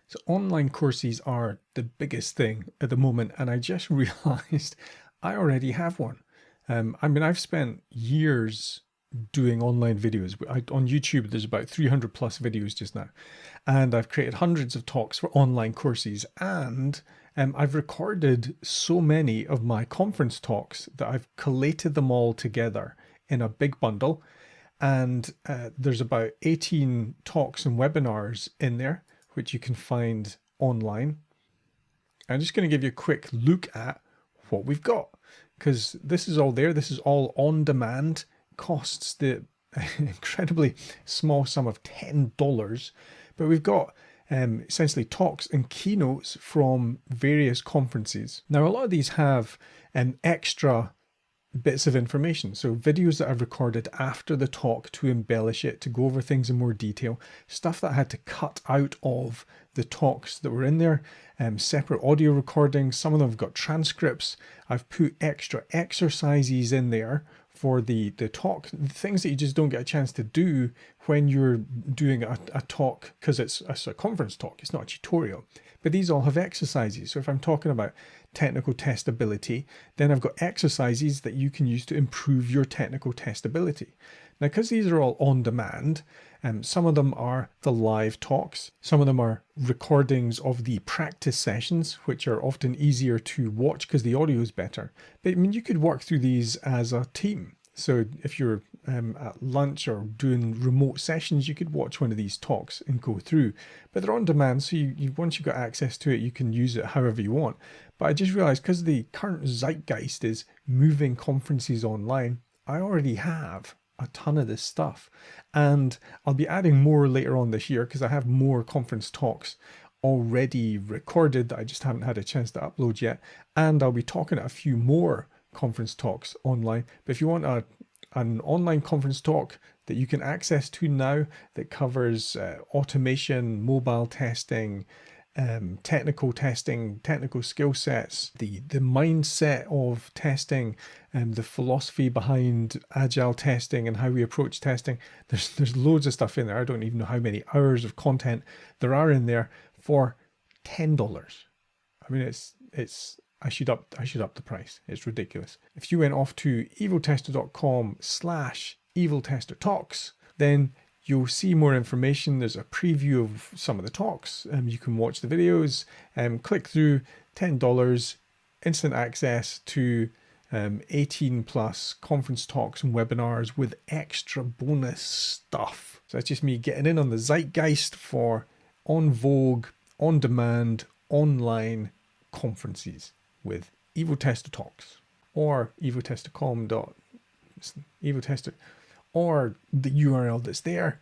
So online courses are the biggest thing at the moment, and I just realized I already have one. I mean, I've spent years doing online videos. On YouTube, there's about 300 plus videos just now, and I've created hundreds of talks for online courses, and I've recorded so many of my conference talks that I've collated them all together in a big bundle, and there's about 18 talks and webinars in there, which you can find online. I'm just going to give you a quick look at what we've got, because this is all there. This is all on demand, costs the incredibly small sum of $10, but we've got essentially talks and keynotes from various conferences. Now, a lot of these have extra bits of information. So videos that I've recorded after the talk to embellish it, to go over things in more detail, stuff that I had to cut out of the talks that were in there, separate audio recordings. Some of them have got transcripts. I've put extra exercises in there for the talk, things that you just don't get a chance to do when you're doing a talk, because it's a conference talk, it's not a tutorial. But these all have exercises. So if I'm talking about technical testability, then I've got exercises that you can use to improve your technical testability. Now, because these are all on demand, some of them are the live talks, some of them are recordings of the practice sessions, which are often easier to watch because the audio is better. But I mean, you could work through these as a team. So if you're at lunch or doing remote sessions, you could watch one of these talks and go through. But they're on demand, so once you've got access to it, you can use it however you want. But I just realized, because the current zeitgeist is moving conferences online, I already have a ton of this stuff. And I'll be adding more later on this year, because I have more conference talks already recorded that I just haven't had a chance to upload yet. And I'll be talking at a few more conference talks online. But if you want an online conference talk that you can access to now that covers automation, mobile testing, technical testing, technical skill sets, the mindset of testing, and the philosophy behind agile testing and how we approach testing, there's loads of stuff in there. I don't even know how many hours of content there are in there for $10. I mean, it's I should up the price. It's ridiculous. If you went off to eviltester.com/eviltester talks, then you'll see more information. There's a preview of some of the talks. You can watch the videos, click through. $10, instant access to 18 plus conference talks and webinars with extra bonus stuff. So that's just me getting in on the zeitgeist for on vogue, on demand, online conferences with EvilTester Talks, or eviltester.com, eviltester, or the URL that's there,